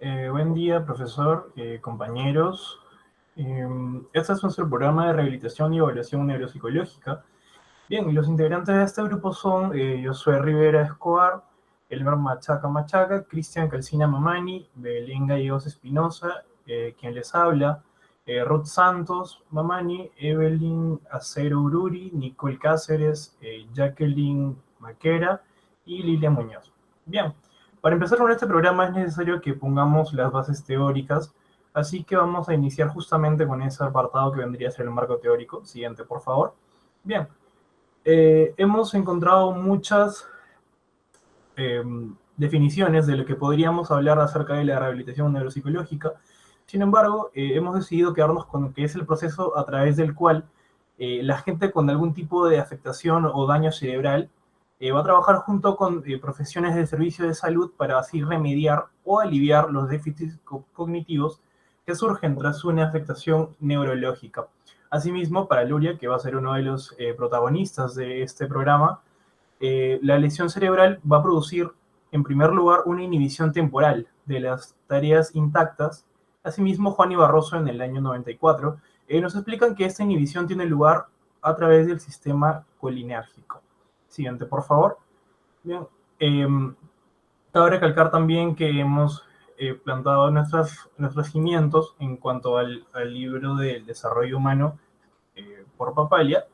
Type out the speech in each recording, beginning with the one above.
Buen día, profesor, compañeros. Este es nuestro programa de rehabilitación y evaluación neuropsicológica. Bien, los integrantes de este grupo son Josué Rivera Escobar, Elmer Machaca Machaca, Cristian Calcina Mamani, Belén Gallegos Espinosa, quien les habla, Ruth Santos Mamani, Evelyn Acero Ururi, Nicole Cáceres, Jacqueline Maquera y Lilia Muñoz. Bien, para empezar con este programa es necesario que pongamos las bases teóricas, así que vamos a iniciar justamente con ese apartado que vendría a ser el marco teórico. Siguiente, por favor. Bien, hemos encontrado muchas eh, definiciones de lo que podríamos hablar acerca de la rehabilitación neuropsicológica. Sin embargo, hemos decidido quedarnos con que es el proceso a través del cual la gente con algún tipo de afectación o daño cerebral va a trabajar junto con profesiones del servicio de salud para así remediar o aliviar los déficits cognitivos que surgen tras una afectación neurológica. Asimismo, para Luria, que va a ser uno de los protagonistas de este programa, la lesión cerebral va a producir, en primer lugar, una inhibición temporal de las tareas intactas. Asimismo, Juan y Barroso, en el año 94, nos explican que esta inhibición tiene lugar a través del sistema colinérgico. Siguiente, por favor. Bien. Eh, Cabe recalcar también que hemos plantado nuestros cimientos en cuanto al libro del desarrollo humano por Papalia.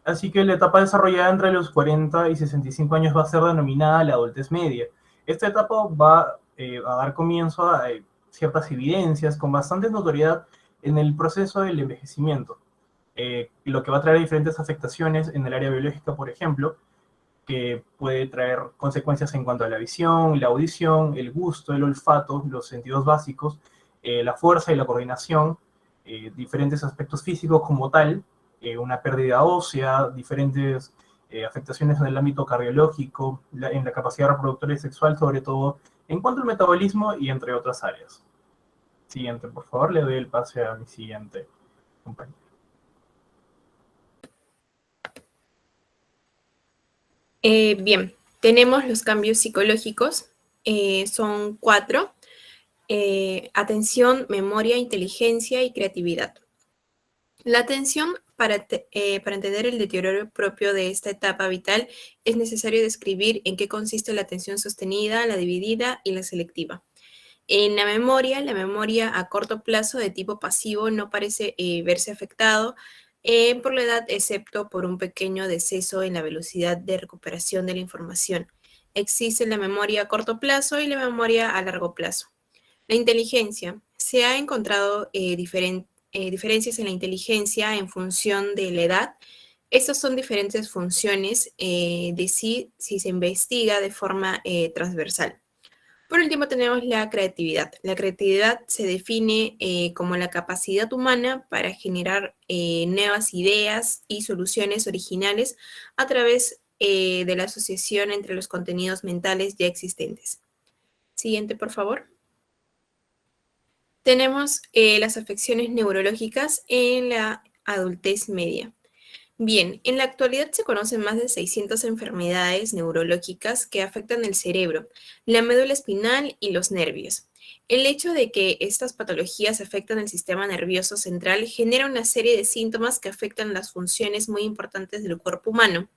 Así que la etapa desarrollada entre los 40 y 65 años va a ser denominada la adultez media. Esta etapa va a dar comienzo a ciertas evidencias con bastante notoriedad en el proceso del envejecimiento, lo que va a traer diferentes afectaciones en el área biológica, por ejemplo, que puede traer consecuencias en cuanto a la visión, la audición, el gusto, el olfato, los sentidos básicos, la fuerza y la coordinación, diferentes aspectos físicos como tal, una pérdida ósea, diferentes afectaciones en el ámbito cardiológico, en la capacidad reproductora y sexual, sobre todo en cuanto al metabolismo y entre otras áreas. Siguiente, por favor, le doy el pase a mi siguiente compañero. Bien, tenemos los cambios psicológicos, son 4: atención, memoria, inteligencia y creatividad. La atención, para entender el deterioro propio de esta etapa vital, es necesario describir en qué consiste la atención sostenida, la dividida y la selectiva. En la memoria a corto plazo de tipo pasivo no parece verse afectado por la edad, excepto por un pequeño deceso en la velocidad de recuperación de la información. Existe la memoria a corto plazo y la memoria a largo plazo. La inteligencia. Se ha encontrado diferencias en la inteligencia en función de la edad. Estas son diferentes funciones de si se investiga de forma transversal. Por último, tenemos la creatividad. La creatividad se define como la capacidad humana para generar nuevas ideas y soluciones originales a través de la asociación entre los contenidos mentales ya existentes. Siguiente, por favor. Tenemos las afecciones neurológicas en la adultez media. Bien, en la actualidad se conocen más de 600 enfermedades neurológicas que afectan el cerebro, la médula espinal y los nervios. El hecho de que estas patologías afectan el sistema nervioso central genera una serie de síntomas que afectan las funciones muy importantes del cuerpo humano,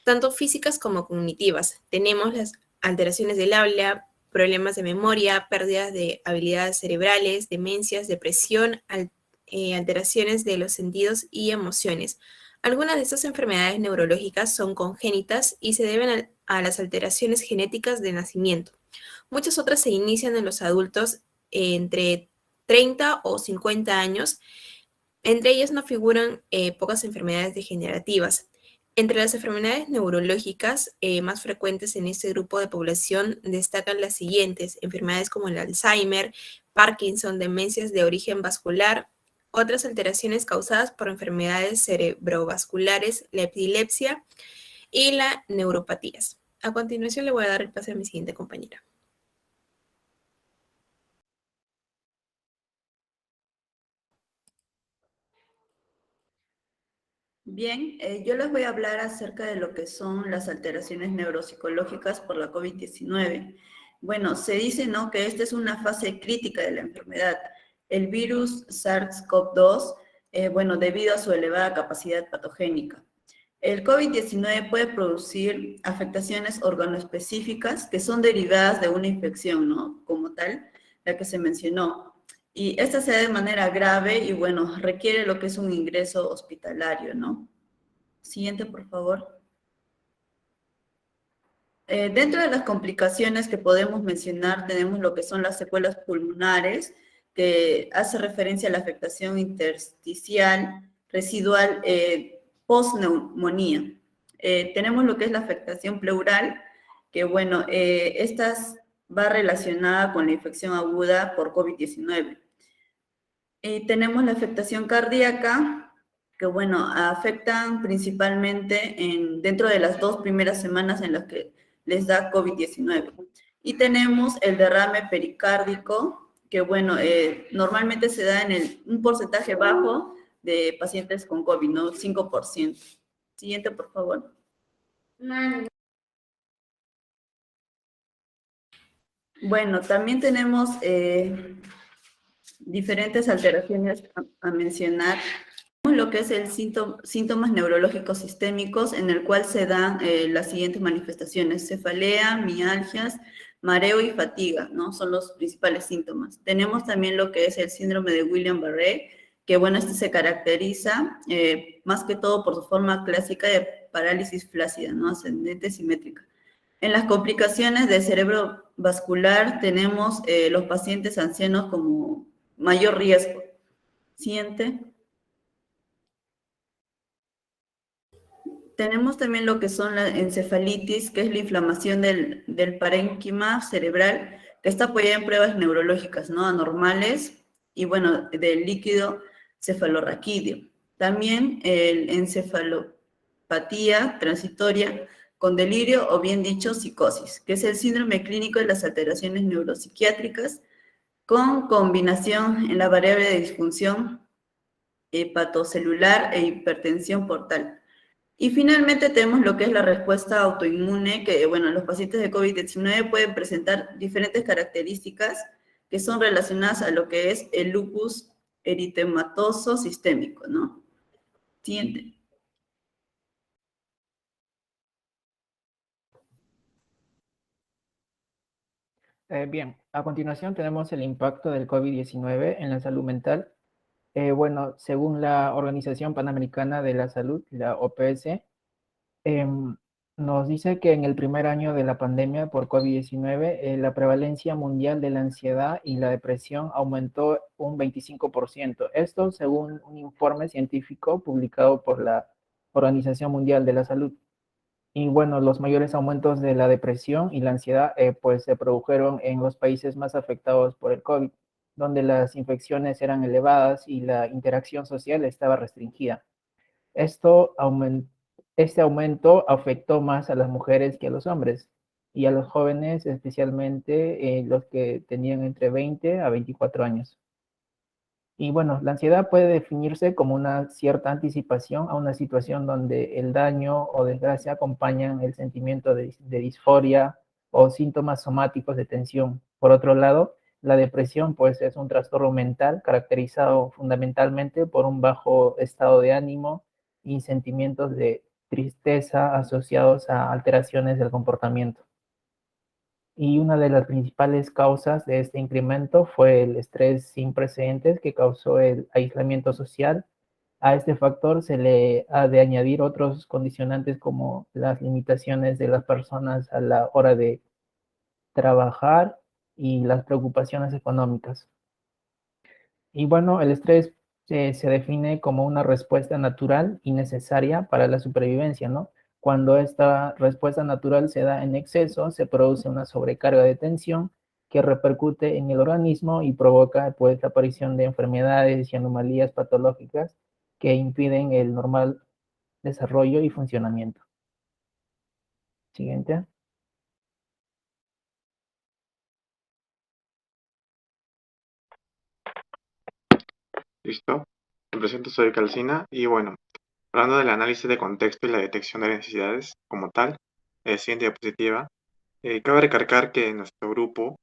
tanto físicas como cognitivas. Tenemos las alteraciones del habla, problemas de memoria, pérdidas de habilidades cerebrales, demencias, depresión, alteraciones de los sentidos y emociones. Algunas de estas enfermedades neurológicas son congénitas y se deben a las alteraciones genéticas de nacimiento. Muchas otras se inician en los adultos entre 30 o 50 años. Entre ellas no figuran pocas enfermedades degenerativas. Entre las enfermedades neurológicas más frecuentes en este grupo de población destacan las siguientes: enfermedades como el Alzheimer, Parkinson, demencias de origen vascular, otras alteraciones causadas por enfermedades cerebrovasculares, la epilepsia y las neuropatías. A continuación le voy a dar el pase a mi siguiente compañera. Bien, yo les voy a hablar acerca de lo que son las alteraciones neuropsicológicas por la COVID-19. Bueno, se dice, ¿no?, que esta es una fase crítica de la enfermedad. El virus SARS-CoV-2, bueno, debido a su elevada capacidad patogénica. El COVID-19 puede producir afectaciones organoespecíficas que son derivadas de una infección, ¿no?, como tal, la que se mencionó. Y esta se da de manera grave y, bueno, requiere lo que es un ingreso hospitalario, ¿no? Siguiente, por favor. Dentro de las complicaciones que podemos mencionar, tenemos lo que son las secuelas pulmonares, que hace referencia a la afectación intersticial residual post-neumonía. Tenemos lo que es la afectación pleural, que bueno, esta va relacionada con la infección aguda por COVID-19. Tenemos la afectación cardíaca, que bueno, afectan principalmente dentro de las 2 primeras semanas en las que les da COVID-19. Y tenemos el derrame pericárdico, que bueno, normalmente se da en un porcentaje bajo de pacientes con COVID, ¿no? 5%. Siguiente, por favor. Bueno, también tenemos diferentes alteraciones a mencionar. Lo que es el síntomas neurológicos sistémicos, en el cual se dan las siguientes manifestaciones: cefalea, mialgias, mareo y fatiga, ¿no? Son los principales síntomas. Tenemos también lo que es el síndrome de Guillain-Barré, que bueno, este se caracteriza más que todo por su forma clásica de parálisis flácida, ¿no?, ascendente simétrica. En las complicaciones del cerebro vascular tenemos los pacientes ancianos como mayor riesgo. Siguiente. Tenemos también lo que son la encefalitis, que es la inflamación del parénquima cerebral, que está apoyada en pruebas neurológicas, ¿no?, anormales, y bueno, del líquido cefalorraquídeo. También el encefalopatía transitoria con delirio o bien dicho psicosis, que es el síndrome clínico de las alteraciones neuropsiquiátricas con combinación en la variable de disfunción hepatocelular e hipertensión portal. Y finalmente tenemos lo que es la respuesta autoinmune, que bueno, los pacientes de COVID-19 pueden presentar diferentes características que son relacionadas a lo que es el lupus eritematoso sistémico, ¿no? Siguiente. Bien, a continuación tenemos el impacto del COVID-19 en la salud mental. Bueno, según la Organización Panamericana de la Salud, la OPS, nos dice que en el primer año de la pandemia por COVID-19, la prevalencia mundial de la ansiedad y la depresión aumentó un 25%. Esto según un informe científico publicado por la Organización Mundial de la Salud. Y bueno, los mayores aumentos de la depresión y la ansiedad pues se produjeron en los países más afectados por el COVID, donde las infecciones eran elevadas y la interacción social estaba restringida. Esto este aumento afectó más a las mujeres que a los hombres y a los jóvenes, especialmente los que tenían entre 20 a 24 años. Y bueno, la ansiedad puede definirse como una cierta anticipación a una situación donde el daño o desgracia acompañan el sentimiento de disforia o síntomas somáticos de tensión. Por otro lado, la depresión pues es un trastorno mental caracterizado fundamentalmente por un bajo estado de ánimo y sentimientos de tristeza asociados a alteraciones del comportamiento. Y una de las principales causas de este incremento fue el estrés sin precedentes que causó el aislamiento social. A este factor se le ha de añadir otros condicionantes como las limitaciones de las personas a la hora de trabajar y las preocupaciones económicas. Y bueno, el estrés se define como una respuesta natural y necesaria para la supervivencia, ¿no? Cuando esta respuesta natural se da en exceso, se produce una sobrecarga de tensión que repercute en el organismo y provoca pues la aparición de enfermedades y anomalías patológicas que impiden el normal desarrollo y funcionamiento. Siguiente. Listo. Me presento, soy Calcina y bueno, hablando del análisis de contexto y la detección de necesidades como tal, siguiente diapositiva. Cabe recalcar que nuestro grupo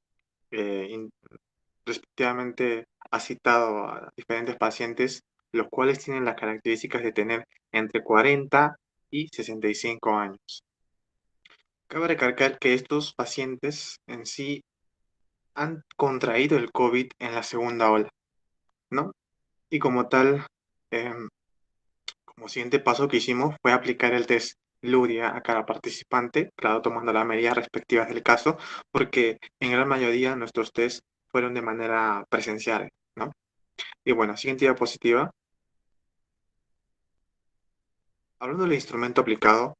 respectivamente ha citado a diferentes pacientes, los cuales tienen las características de tener entre 40 y 65 años. Cabe recalcar que estos pacientes en sí han contraído el COVID en la segunda ola, ¿no? Y como tal, como siguiente paso que hicimos fue aplicar el test Luria a cada participante, claro, tomando las medidas respectivas del caso, porque en gran mayoría nuestros test fueron de manera presencial, ¿no? Y bueno, siguiente diapositiva. Hablando del instrumento aplicado,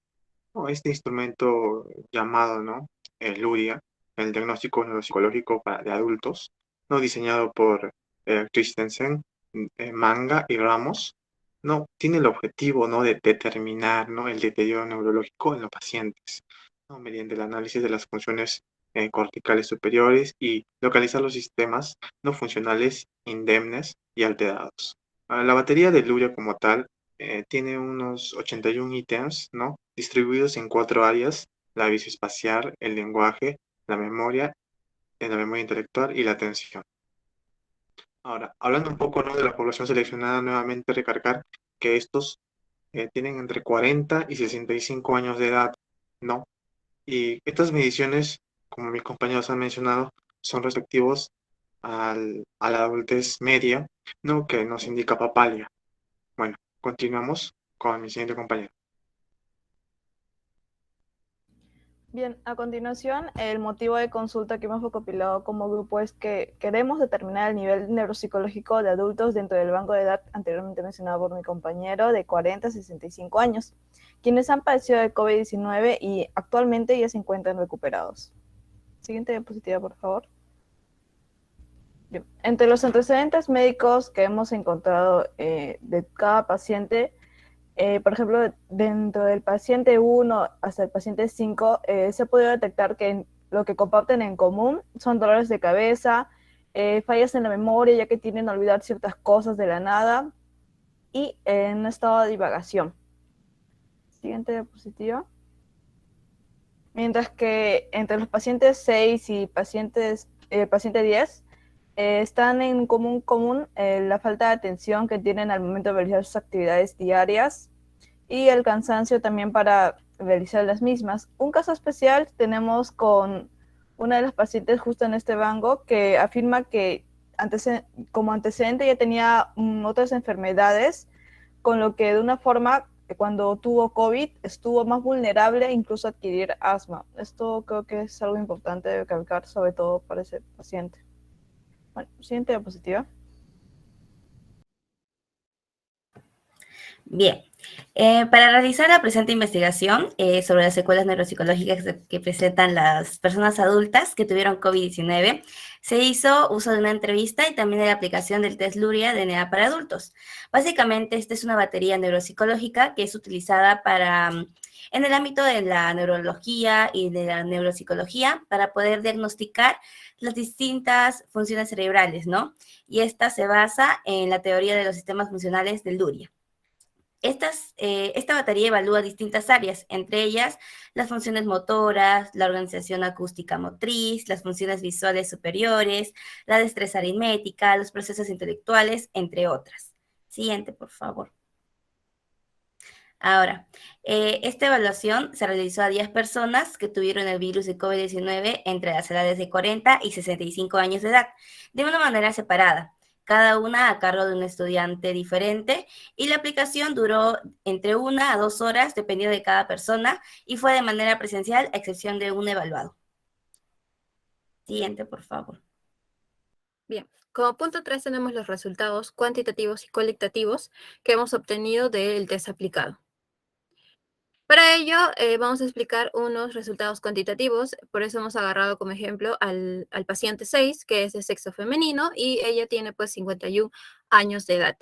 ¿no? Este instrumento llamado, ¿no? El Luria, el diagnóstico neuropsicológico de adultos, ¿no? Diseñado por Christensen, Manga y Ramos, ¿no? Tiene el objetivo, ¿no? De determinar, ¿no? El deterioro neurológico en los pacientes, ¿no? Mediante el análisis de las funciones corticales superiores y localizar los sistemas no funcionales indemnes y alterados. La batería de Luria como tal tiene unos 81 ítems, ¿no? Distribuidos en 4 áreas: la visoespacial, el lenguaje, la memoria intelectual y la atención. Ahora, hablando un poco, ¿no? De la población seleccionada, nuevamente recargar que estos tienen entre 40 y 65 años de edad, ¿no? Y estas mediciones, como mis compañeros han mencionado, son respectivos a la adultez media, ¿no? Que nos indica papalia. Bueno, continuamos con mi siguiente compañero. Bien, a continuación, el motivo de consulta que hemos recopilado como grupo es que queremos determinar el nivel neuropsicológico de adultos dentro del banco de edad anteriormente mencionado por mi compañero de 40 a 65 años, quienes han padecido de COVID-19 y actualmente ya se encuentran recuperados. Siguiente diapositiva, por favor. Bien. Entre los antecedentes médicos que hemos encontrado de cada paciente, por ejemplo, dentro del paciente 1 hasta el paciente 5, se ha podido detectar que lo que comparten en común son dolores de cabeza, fallas en la memoria, ya que tienden a olvidar ciertas cosas de la nada, y en un estado de divagación. Siguiente diapositiva. Mientras que entre los pacientes 6 y paciente 10, están en común la falta de atención que tienen al momento de realizar sus actividades diarias, y el cansancio también para realizar las mismas. Un caso especial tenemos con una de las pacientes justo en este banco que afirma que como antecedente ya tenía otras enfermedades, con lo que de una forma cuando tuvo COVID estuvo más vulnerable incluso a adquirir asma. Esto creo que es algo importante de recalcar, sobre todo para ese paciente. Bueno, siguiente diapositiva. Bien, para realizar la presente investigación sobre las secuelas neuropsicológicas que presentan las personas adultas que tuvieron COVID-19, se hizo uso de una entrevista y también de la aplicación del test Luria DNA para adultos. Básicamente, esta es una batería neuropsicológica que es utilizada en el ámbito de la neurología y de la neuropsicología para poder diagnosticar las distintas funciones cerebrales, ¿no? Y esta se basa en la teoría de los sistemas funcionales del Luria. Esta batería evalúa distintas áreas, entre ellas las funciones motoras, la organización acústica motriz, las funciones visuales superiores, la destreza aritmética, los procesos intelectuales, entre otras. Siguiente, por favor. Ahora, esta evaluación se realizó a 10 personas que tuvieron el virus de COVID-19 entre las edades de 40 y 65 años de edad, de una manera separada, cada una a cargo de un estudiante diferente, y la aplicación duró entre 1 a 2 horas, dependiendo de cada persona, y fue de manera presencial, a excepción de un evaluado. Siguiente, por favor. Bien, como punto 3 tenemos los resultados cuantitativos y cualitativos que hemos obtenido del test aplicado. Para ello, vamos a explicar unos resultados cuantitativos. Por eso hemos agarrado como ejemplo al paciente 6, que es de sexo femenino, y ella tiene pues 51 años de edad.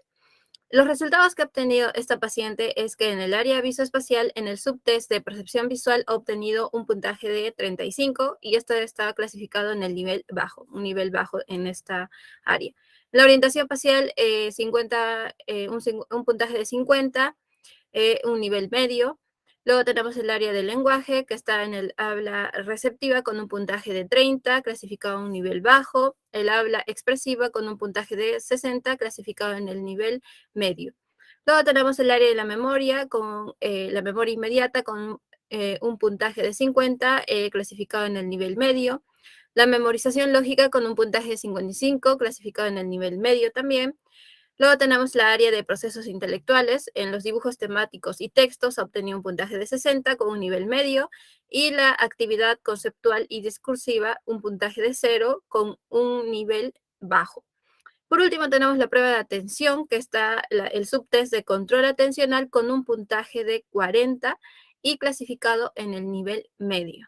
Los resultados que ha obtenido esta paciente es que en el área visoespacial, en el subtest de percepción visual, ha obtenido un puntaje de 35, y esto está clasificado en el nivel bajo, un nivel bajo en esta área. La orientación facial, un puntaje de 50, un nivel medio. Luego tenemos el área del lenguaje, que está en el habla receptiva con un puntaje de 30, clasificado a un nivel bajo. El habla expresiva con un puntaje de 60, clasificado en el nivel medio. Luego tenemos el área de la memoria, con la memoria inmediata con un puntaje de 50, clasificado en el nivel medio. La memorización lógica con un puntaje de 55, clasificado en el nivel medio también. Luego tenemos la área de procesos intelectuales. En los dibujos temáticos y textos ha obtenido un puntaje de 60 con un nivel medio. Y la actividad conceptual y discursiva, un puntaje de 0 con un nivel bajo. Por último, tenemos la prueba de atención, que está el subtest de control atencional con un puntaje de 40 y clasificado en el nivel medio.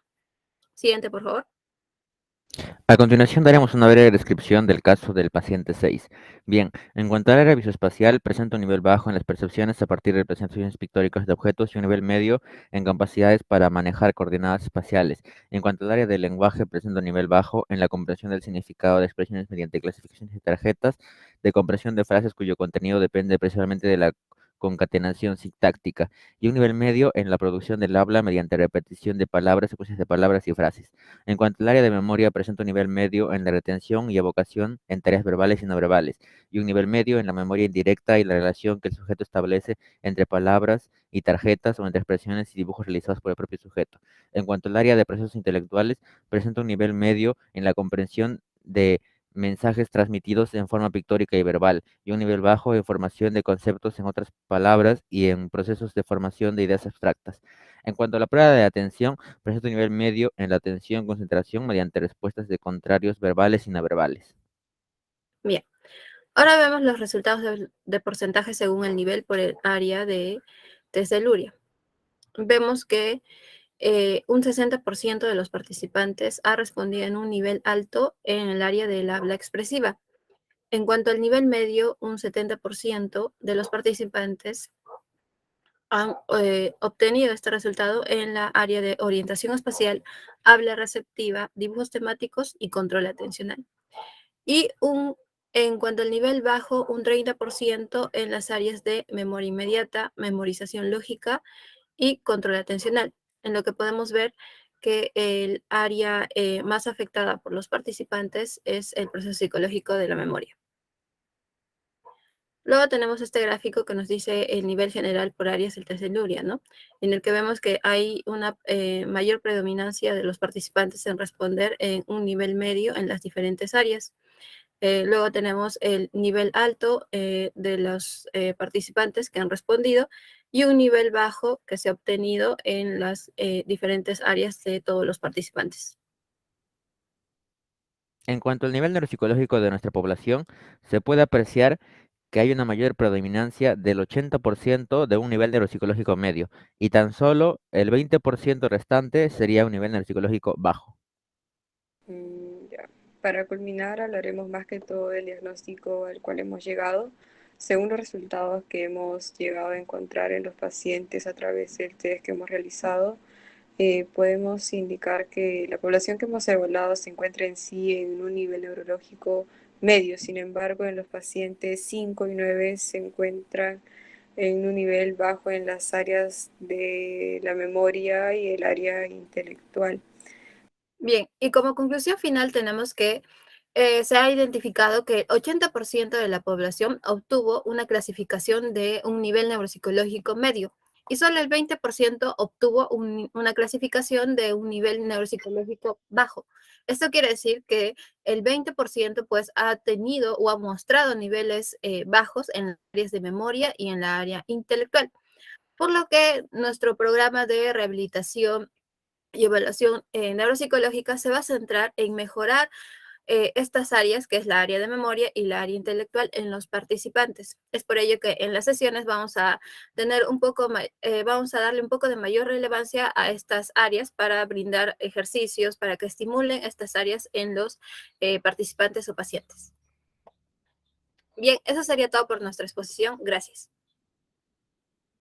Siguiente, por favor. A continuación daremos una breve descripción del caso del paciente 6. Bien, en cuanto al área visoespacial, presenta un nivel bajo en las percepciones a partir de representaciones pictóricas de objetos y un nivel medio en capacidades para manejar coordenadas espaciales. En cuanto al área del lenguaje, presenta un nivel bajo en la comprensión del significado de expresiones mediante clasificaciones de tarjetas, de comprensión de frases cuyo contenido depende precisamente de la concatenación sintáctica, y un nivel medio en la producción del habla mediante repetición de palabras, secuencias de palabras y frases. En cuanto al área de memoria, presenta un nivel medio en la retención y evocación en tareas verbales y no verbales, y un nivel medio en la memoria indirecta y la relación que el sujeto establece entre palabras y tarjetas o entre expresiones y dibujos realizados por el propio sujeto. En cuanto al área de procesos intelectuales, presenta un nivel medio en la comprensión de mensajes transmitidos en forma pictórica y verbal, y un nivel bajo en formación de conceptos en otras palabras y en procesos de formación de ideas abstractas. En cuanto a la prueba de atención, presenta un nivel medio en la atención y concentración mediante respuestas de contrarios verbales y no verbales. Bien, ahora vemos los resultados de porcentaje según el nivel por el área de test de Luria. Vemos que un 60% de los participantes ha respondido en un nivel alto en el área del habla expresiva. En cuanto al nivel medio, un 70% de los participantes han obtenido este resultado en la área de orientación espacial, habla receptiva, dibujos temáticos y control atencional. Y en cuanto al nivel bajo, un 30% en las áreas de memoria inmediata, memorización lógica y control atencional, en lo que podemos ver que el área más afectada por los participantes es el proceso psicológico de la memoria. Luego tenemos este gráfico que nos dice el nivel general por áreas del test de Luria, ¿no? En el que vemos que hay una mayor predominancia de los participantes en responder en un nivel medio en las diferentes áreas. Luego tenemos el nivel alto de los participantes que han respondido y un nivel bajo que se ha obtenido en las diferentes áreas de todos los participantes. En cuanto al nivel neuropsicológico de nuestra población, se puede apreciar que hay una mayor predominancia del 80% de un nivel neuropsicológico medio, y tan solo el 20% restante sería un nivel neuropsicológico bajo. Ya. Para culminar, hablaremos más que todo del diagnóstico al cual hemos llegado. Según los resultados que hemos llegado a encontrar en los pacientes a través del test que hemos realizado, podemos indicar que la población que hemos evaluado se encuentra en sí en un nivel neurológico medio. Sin embargo, en los pacientes 5 y 9 se encuentran en un nivel bajo en las áreas de la memoria y el área intelectual. Bien, y como conclusión final tenemos que se ha identificado que el 80% de la población obtuvo una clasificación de un nivel neuropsicológico medio y solo el 20% obtuvo una clasificación de un nivel neuropsicológico bajo. Esto quiere decir que el 20% pues ha tenido o ha mostrado niveles bajos en las áreas de memoria y en la área intelectual. Por lo que nuestro programa de rehabilitación y evaluación neuropsicológica se va a centrar en mejorar estas áreas, que es la área de memoria y la área intelectual en los participantes. Es por ello que en las sesiones vamos a tener vamos a darle un poco de mayor relevancia a estas áreas para brindar ejercicios para que estimulen estas áreas en los participantes o pacientes. Bien, eso sería todo por nuestra exposición. Gracias.